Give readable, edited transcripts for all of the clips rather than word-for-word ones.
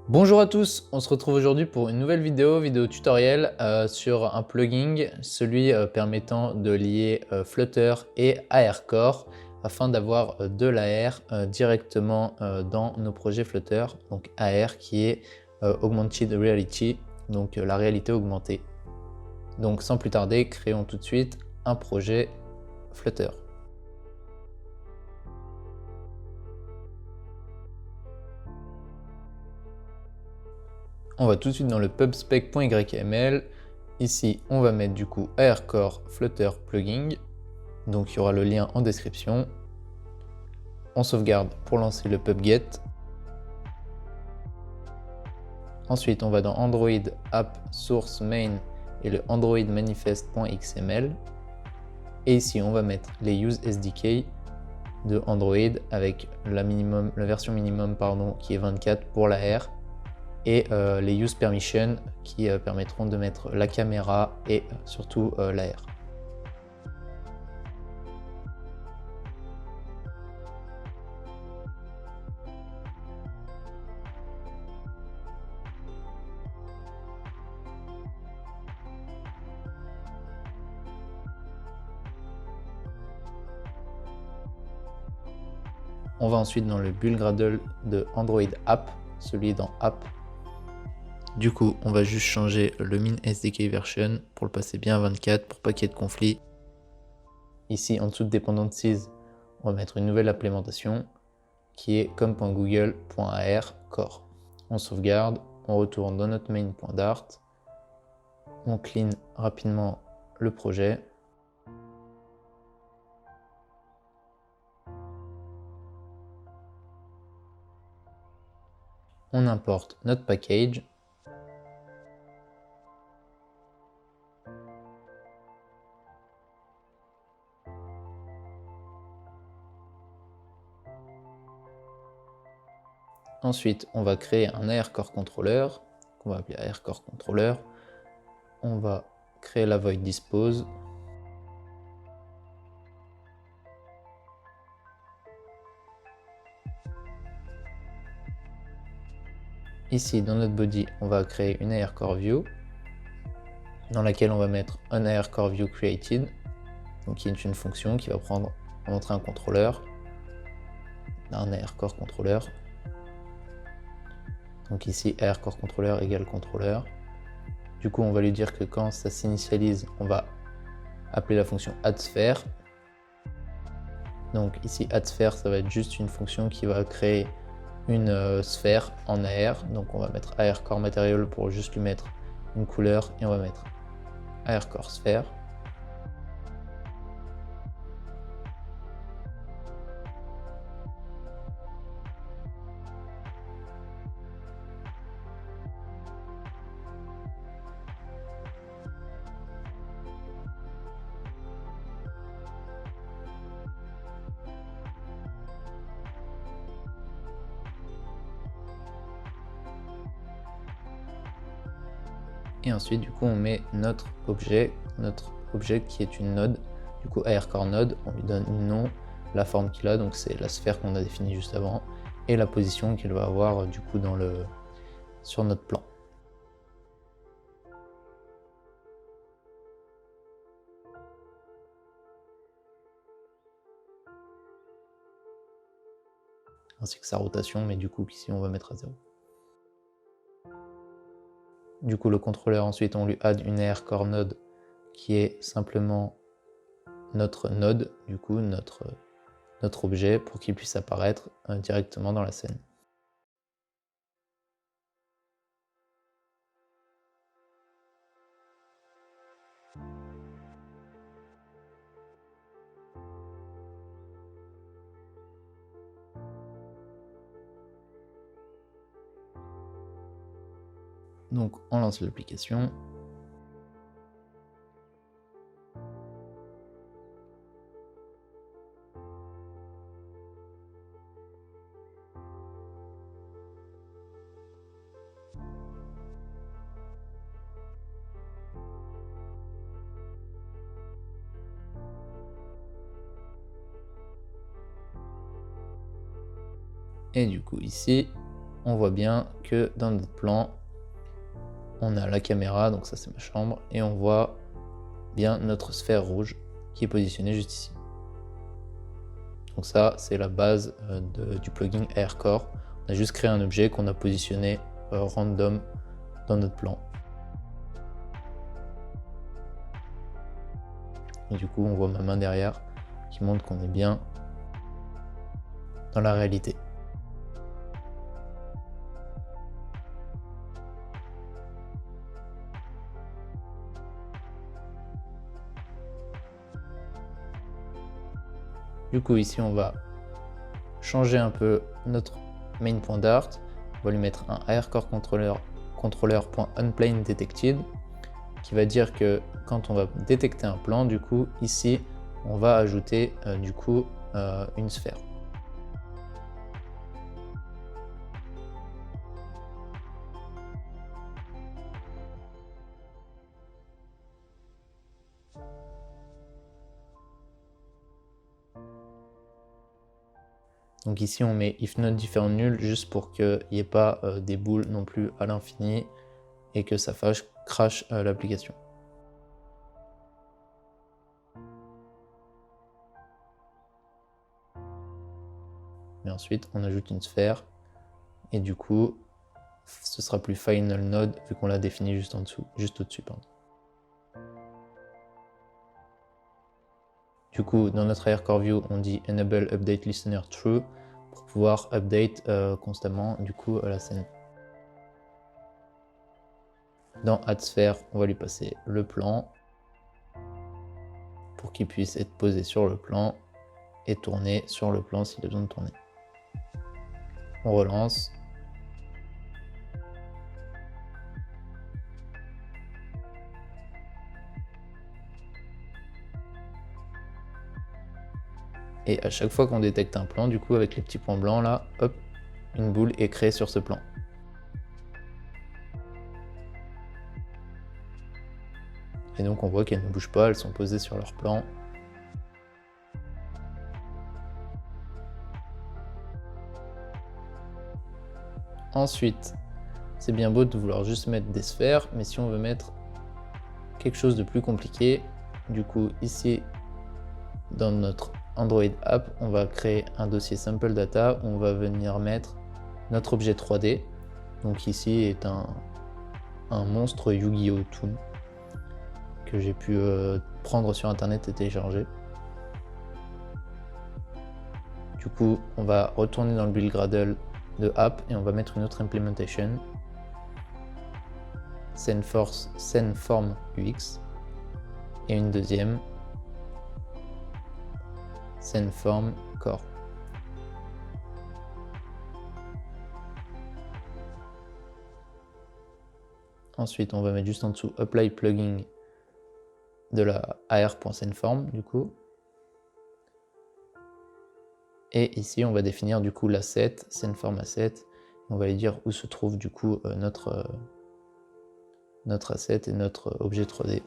Bonjour à tous, on se retrouve aujourd'hui pour une nouvelle vidéo tutoriel sur un plugin, celui permettant de lier Flutter et ARCore afin d'avoir de l'AR directement dans nos projets Flutter. Donc AR qui est Augmented Reality, donc la réalité augmentée. Donc sans plus tarder, créons tout de suite un projet Flutter. On va tout de suite dans le pubspec.yml. Ici, on va mettre du coup ARCore Flutter Plugin. Donc il y aura le lien en description. On sauvegarde pour lancer le pubget. Ensuite, on va dans Android App Source Main et le Android Manifest.xml. Et ici, on va mettre les Use SDK de Android avec la version minimum qui est 24 pour la R et les Use Permission qui permettront de mettre la caméra et surtout la R. On va ensuite dans le build Gradle de Android App, celui dans App. Du coup, on va juste changer le min SDK version pour le passer bien à 24 pour pas qu'il y ait de conflit. Ici, en dessous de dependencies, on va mettre une nouvelle implémentation qui est com.google.ar core. On sauvegarde, on retourne dans notre main.dart, on clean rapidement le projet. On importe notre package. Ensuite, on va créer un ARCore controller, qu'on va appeler ARCore controller. On va créer la void dispose. Ici, dans notre body, on va créer une ARCore view dans laquelle on va mettre un ARCore view created, donc qui est une fonction qui va montrer un contrôleur, un ARCore controller. Donc ici, ARCore controller égale contrôleur. Du coup, on va lui dire que quand ça s'initialise, on va appeler la fonction addSphere. Donc ici, addSphere, ça va être juste une fonction qui va créer une sphère en AR. Donc on va mettre ARCore Material pour juste lui mettre une couleur et on va mettre ARCore Sphere. Et ensuite, du coup, on met notre objet qui est une node. Du coup, ARCore node, on lui donne un nom, la forme qu'il a, donc c'est la sphère qu'on a définie juste avant, et la position qu'il va avoir du coup sur notre plan. Ainsi que sa rotation, mais du coup, ici, on va mettre à 0. Du coup, le contrôleur, ensuite, on lui add une ARCore node qui est simplement notre node, du coup, notre objet, pour qu'il puisse apparaître directement dans la scène. Donc, on lance l'application. Et du coup, ici, on voit bien que dans notre plan, on a la caméra, donc ça c'est ma chambre, et on voit bien notre sphère rouge qui est positionnée juste ici. Donc ça, c'est la base du plugin AirCore. On a juste créé un objet qu'on a positionné random dans notre plan. Et du coup, on voit ma main derrière qui montre qu'on est bien dans la réalité. Du coup, ici, on va changer un peu notre main.dart. On va lui mettre un AirCore controller.onPlaneDetected qui va dire que quand on va détecter un plan, du coup, ici, on va ajouter une sphère. Donc ici on met if not différent nul juste pour qu'il n'y ait pas des boules non plus à l'infini et que ça crash l'application. Et ensuite on ajoute une sphère et du coup ce sera plus final node vu qu'on l'a défini juste en dessous, juste au-dessus. Du coup, dans notre AirCore View, on dit Enable Update Listener True pour pouvoir update constamment du coup la scène. Dans Add Sphere, on va lui passer le plan pour qu'il puisse être posé sur le plan et tourner sur le plan s'il a besoin de tourner. On relance. Et à chaque fois qu'on détecte un plan, du coup avec les petits points blancs là, hop, une boule est créée sur ce plan. Et donc on voit qu'elles ne bougent pas, elles sont posées sur leur plan. Ensuite, c'est bien beau de vouloir juste mettre des sphères, mais si on veut mettre quelque chose de plus compliqué, du coup ici dans notre Android App, on va créer un dossier Sample Data où on va venir mettre notre objet 3D. Donc ici est un monstre Yu-Gi-Oh! Toon que j'ai pu prendre sur internet et télécharger. Du coup, on va retourner dans le build Gradle de App et on va mettre une autre implementation. SceneForm UX et une deuxième SceneForm Core. Ensuite, on va mettre juste en dessous Apply Plugin de la AR.SceneForm du coup. Et ici, on va définir du coup l'asset, SceneForm Asset. On va lui dire où se trouve du coup notre asset et notre objet 3D.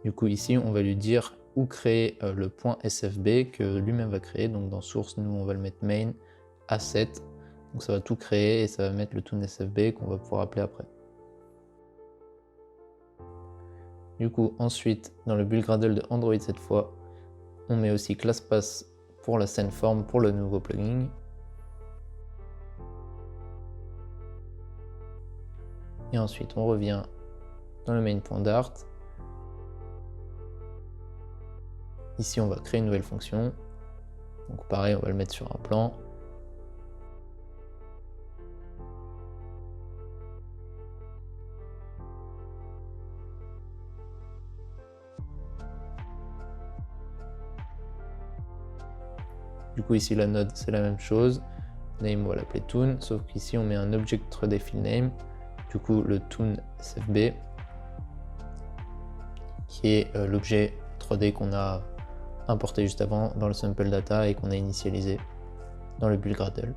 Du coup ici on va lui dire où créer le point SFB que lui-même va créer. Donc dans source, nous on va le mettre main asset. Donc ça va tout créer et ça va mettre le toon SFB qu'on va pouvoir appeler après. Du coup ensuite dans le build Gradle de Android cette fois, on met aussi ClassPass pour la SceneForm pour le nouveau plugin. Et ensuite on revient dans le main.dart. Ici, on va créer une nouvelle fonction. Donc pareil, on va le mettre sur un plan. Du coup, ici, la node, c'est la même chose. Name, on va l'appeler toon, sauf qu'ici, on met un object 3D fill name. Du coup, le toon SFB, qui est l'objet 3D qu'on a importé juste avant dans le sample data et qu'on a initialisé dans le build Gradle.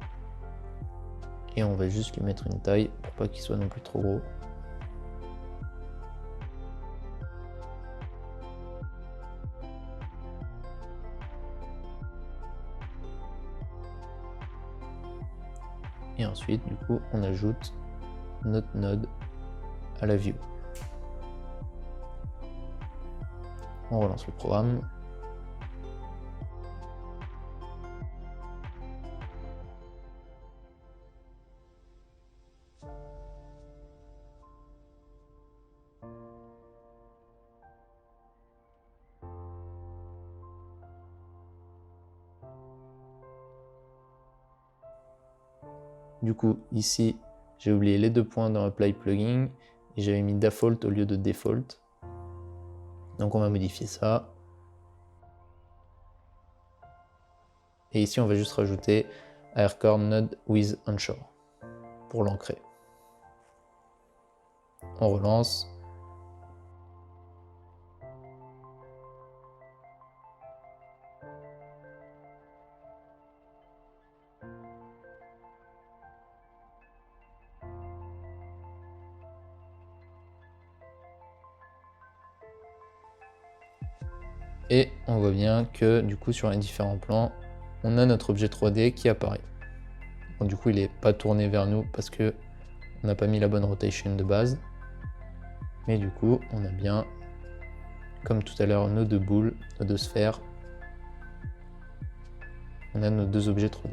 Et on va juste lui mettre une taille pour pas qu'il soit non plus trop gros. Et ensuite, du coup, on ajoute notre node à la view. On relance le programme. Du coup, ici, j'ai oublié les 2 points dans Apply Plugin et j'avais mis Default au lieu de Default. Donc on va modifier ça. Et ici, on va juste rajouter AirCore Node with Onshore pour l'ancrer. On relance. Et on voit bien que du coup sur les différents plans, on a notre objet 3D qui apparaît. Bon, du coup il n'est pas tourné vers nous parce que on n'a pas mis la bonne rotation de base. Mais du coup on a bien, comme tout à l'heure, nos 2 boules, nos 2 sphères. On a nos 2 objets 3D.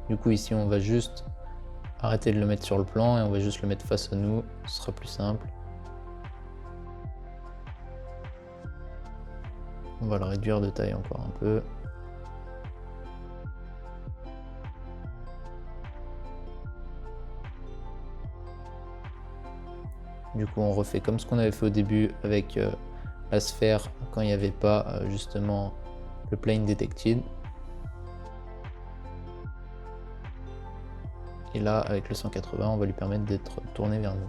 Du coup ici on va juste arrêter de le mettre sur le plan et on va juste le mettre face à nous, ce sera plus simple. On va le réduire de taille encore un peu. Du coup on refait comme ce qu'on avait fait au début avec la sphère quand il n'y avait pas justement le plane detected. Et là, avec le 180, on va lui permettre d'être tourné vers nous.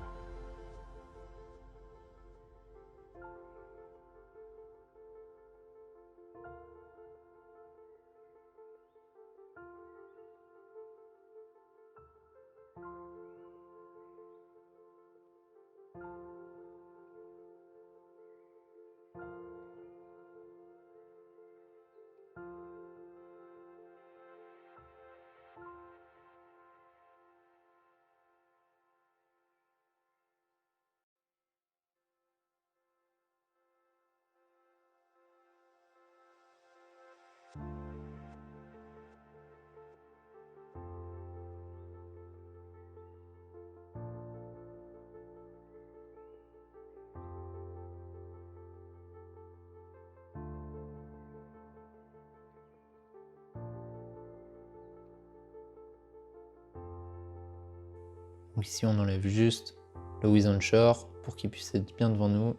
Donc ici on enlève juste le with onshore pour qu'il puisse être bien devant nous.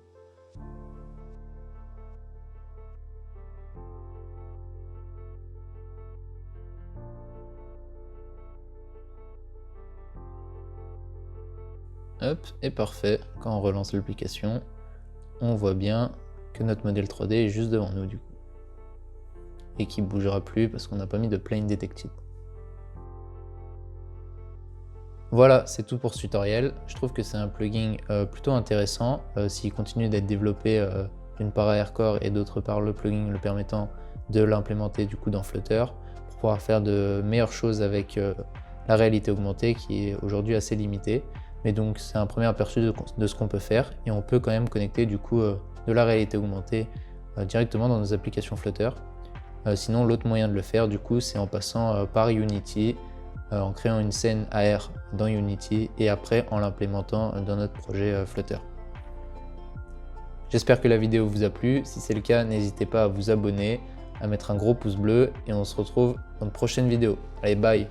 Hop, et parfait. Quand on relance l'application, on voit bien que notre modèle 3D est juste devant nous du coup. Et qui ne bougera plus parce qu'on n'a pas mis de plane detected. Voilà, c'est tout pour ce tutoriel. Je trouve que c'est un plugin plutôt intéressant. S'il continue d'être développé d'une part à AirCore et d'autre part le plugin le permettant de l'implémenter du coup dans Flutter pour pouvoir faire de meilleures choses avec la réalité augmentée qui est aujourd'hui assez limitée. Mais donc c'est un premier aperçu de ce qu'on peut faire et on peut quand même connecter du coup de la réalité augmentée directement dans nos applications Flutter. Sinon l'autre moyen de le faire du coup c'est en passant par Unity, en créant une scène AR dans Unity et après en l'implémentant dans notre projet Flutter. J'espère que la vidéo vous a plu. Si c'est le cas, n'hésitez pas à vous abonner, à mettre un gros pouce bleu et on se retrouve dans une prochaine vidéo. Allez, bye!